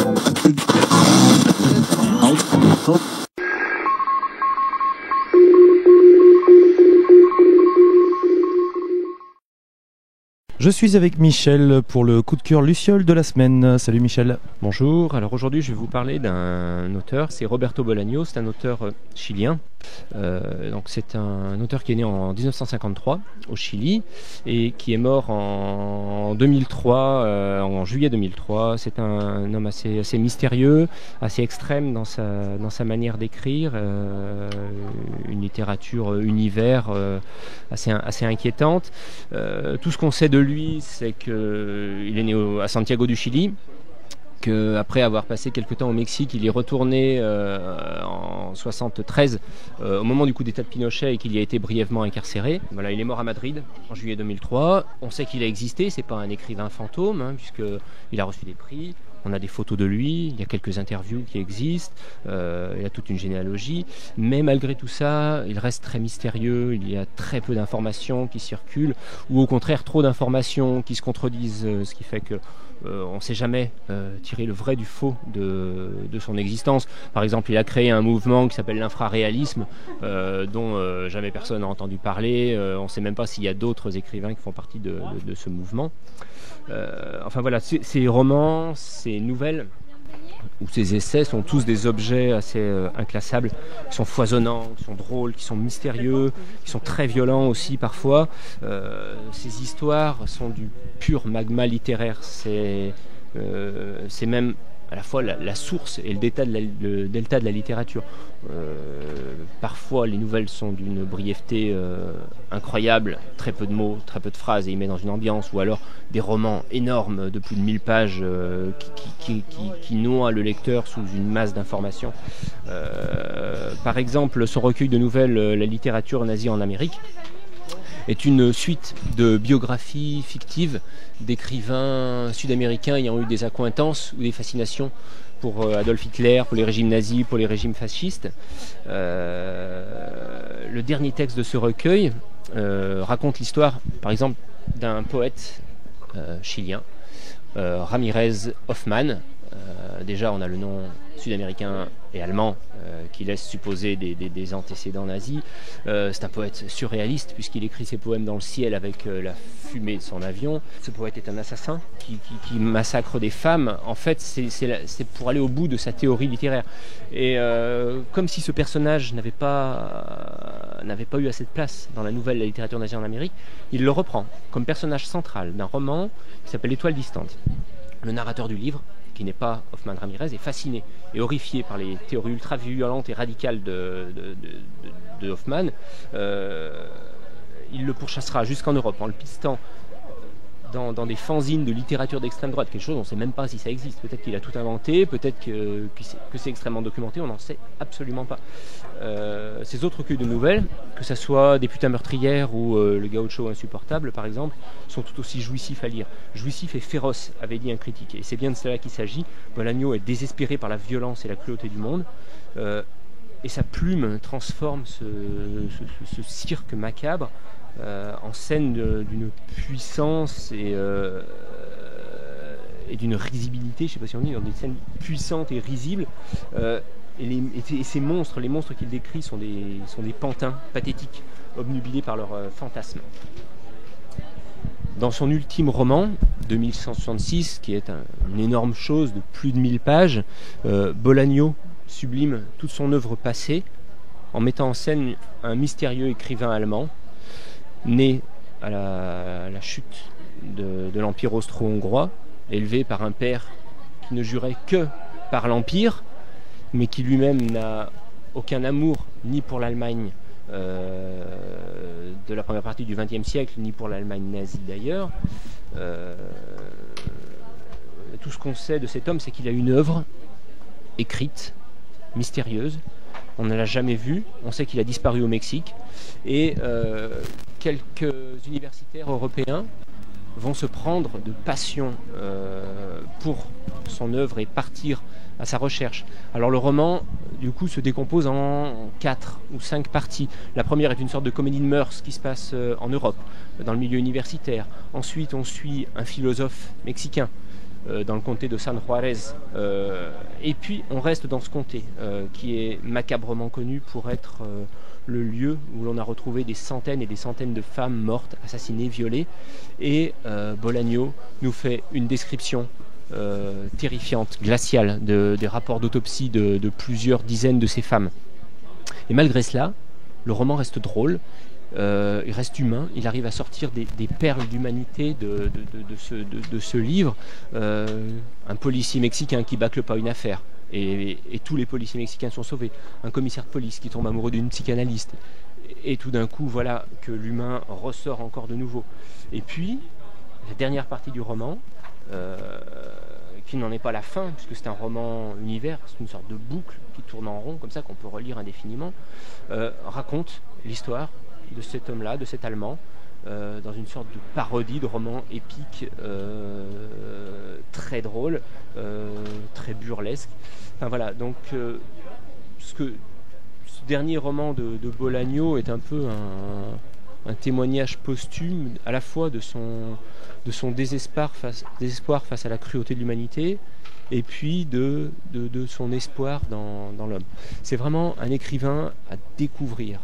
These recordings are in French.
Je suis avec Michel pour le coup de cœur Luciole de la semaine. Salut Michel. Bonjour, alors aujourd'hui je vais vous parler d'un auteur, c'est Roberto Bolaño, c'est un auteur chilien. Donc c'est un auteur qui est né en 1953 au Chili et qui est mort en 2003, en juillet 2003. C'est un homme assez mystérieux, assez extrême dans sa manière d'écrire, une littérature univers assez inquiétante. Tout ce qu'on sait de lui, c'est qu'il est né à Santiago du Chili, qu'après avoir passé quelques temps au Mexique, il est retourné en 1973 au moment du coup d'état de Pinochet et qu'il y a été brièvement incarcéré. Voilà, il est mort à Madrid en juillet 2003. On sait qu'il a existé, c'est pas un écrivain fantôme, puisqu'il a reçu des prix. On a des photos de lui, il y a quelques interviews qui existent, il y a toute une généalogie, mais malgré tout ça, il reste très mystérieux, il y a très peu d'informations qui circulent, ou au contraire trop d'informations qui se contredisent, ce qui fait que on ne sait jamais tirer le vrai du faux de son existence. Par exemple, il a créé un mouvement qui s'appelle l'infraréalisme, dont jamais personne n'a entendu parler. On ne sait même pas s'il y a d'autres écrivains qui font partie de ce mouvement. Enfin voilà, ces romans, ces nouvelles ou ces essais sont tous des objets assez inclassables, qui sont foisonnants, qui sont drôles, qui sont mystérieux, qui sont très violents aussi parfois. Ces histoires sont du pur magma littéraire, c'est même à la fois la source et le delta de la littérature. Parfois les nouvelles sont d'une brièveté incroyable, très peu de mots, très peu de phrases et il met dans une ambiance, ou alors des romans énormes de plus de 1000 pages qui noient le lecteur sous une masse d'informations. Par exemple, son recueil de nouvelles La littérature nazie en Amérique est une suite de biographies fictives d'écrivains sud-américains ayant eu des accointances ou des fascinations pour Adolf Hitler, pour les régimes nazis, pour les régimes fascistes. Le dernier texte de ce recueil raconte l'histoire, par exemple, d'un poète chilien, Ramirez Hoffman. Déjà, on a le nom sud-américain et allemand qui laisse supposer des antécédents nazis. C'est un poète surréaliste puisqu'il écrit ses poèmes dans le ciel avec la fumée de son avion. Ce poète est un assassin qui massacre des femmes. En fait, c'est pour aller au bout de sa théorie littéraire. Et comme si ce personnage n'avait pas eu assez de place dans la nouvelle La littérature nazie en Amérique, il le reprend comme personnage central d'un roman qui s'appelle L'Étoile distante. Le narrateur du livre, qui n'est pas Hoffman Ramirez, est fasciné et horrifié par les théories ultra-violentes et radicales de Hoffman. Il le pourchassera jusqu'en Europe en le pistant dans des fanzines de littérature d'extrême droite, quelque chose on ne sait même pas si ça existe. Peut-être qu'il a tout inventé, peut-être que c'est extrêmement documenté, on n'en sait absolument pas. Ces autres recueils de nouvelles, que ce soit Des putains meurtrières ou Le gaucho insupportable par exemple, sont tout aussi jouissifs à lire. Jouissif et féroce, avait dit un critique, et c'est bien de cela qu'il s'agit. Bolaño est désespéré par la violence et la cruauté du monde, et sa plume transforme ce cirque macabre en scène d'une puissance et d'une risibilité, je ne sais pas si on dit, dans des scènes puissantes et risibles. Et ces monstres, les monstres qu'il décrit sont des pantins pathétiques, obnubilés par leurs fantasmes. Dans son ultime roman, 2166, qui est une énorme chose de plus de 1000 pages, Bolaño sublime toute son œuvre passée en mettant en scène un mystérieux écrivain allemand, né à la chute de l'Empire austro-hongrois, élevé par un père qui ne jurait que par l'Empire, mais qui lui-même n'a aucun amour ni pour l'Allemagne de la première partie du XXe siècle, ni pour l'Allemagne nazie d'ailleurs. Tout ce qu'on sait de cet homme, c'est qu'il a une œuvre écrite, mystérieuse. On ne l'a jamais vu. On sait qu'il a disparu au Mexique. Et quelques universitaires européens vont se prendre de passion pour son œuvre et partir à sa recherche. Alors le roman, du coup, se décompose en 4 ou 5 parties. La première est une sorte de comédie de mœurs qui se passe en Europe, dans le milieu universitaire. Ensuite, on suit un philosophe mexicain dans le comté de San Juarez. Et puis on reste dans ce comté qui est macabrement connu pour être le lieu où l'on a retrouvé des centaines et des centaines de femmes mortes, assassinées, violées. Et Bolaño nous fait une description terrifiante, glaciale, des rapports d'autopsie de plusieurs dizaines de ces femmes. Et malgré cela, le roman reste drôle, il reste humain, il arrive à sortir des perles d'humanité de ce livre. Un policier mexicain qui bâcle pas une affaire, et tous les policiers mexicains sont sauvés. Un commissaire de police qui tombe amoureux d'une psychanalyste, et tout d'un coup, voilà que l'humain ressort encore de nouveau. Et puis, la dernière partie du roman, qui n'en est pas la fin, puisque c'est un roman univers, c'est une sorte de boucle qui tourne en rond, comme ça, qu'on peut relire indéfiniment, raconte l'histoire de cet homme-là, de cet Allemand, dans une sorte de parodie de roman épique, très drôle, très burlesque. Enfin voilà, donc ce dernier roman de Bolaño est un peu un témoignage posthume à la fois de son désespoir face à la cruauté de l'humanité, et puis de son espoir dans l'homme. C'est vraiment un écrivain à découvrir.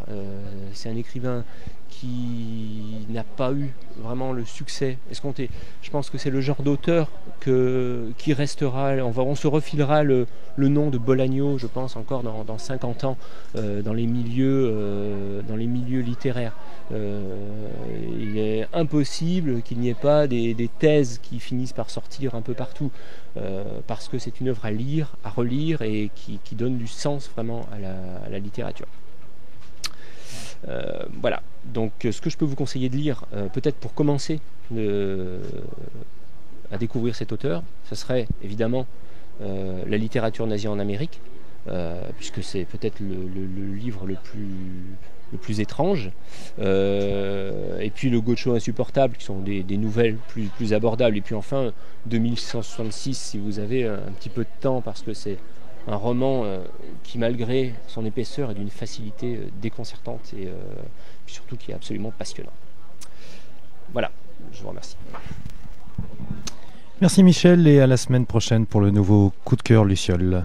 C'est un écrivain qui n'a pas eu vraiment le succès escompté. Je pense que c'est le genre d'auteur qui restera, on se refilera le nom de Bolaño, je pense, encore dans 50 ans, dans les milieux littéraires. Il est impossible qu'il n'y ait pas des thèses qui finissent par sortir un peu partout, parce que c'est une œuvre à lire, à relire, et qui donne du sens vraiment à la littérature. Voilà, donc ce que je peux vous conseiller de lire, peut-être pour commencer à découvrir cet auteur, ce serait évidemment la littérature nazie en Amérique, puisque c'est peut-être le livre le plus étrange, et puis le Gaucho insupportable, qui sont des nouvelles plus abordables, et puis enfin 2166 si vous avez un petit peu de temps, parce que c'est un roman qui, malgré son épaisseur, est d'une facilité déconcertante, et puis surtout qui est absolument passionnant. Voilà, je vous remercie. Merci Michel, et à la semaine prochaine pour le nouveau coup de cœur Luciole.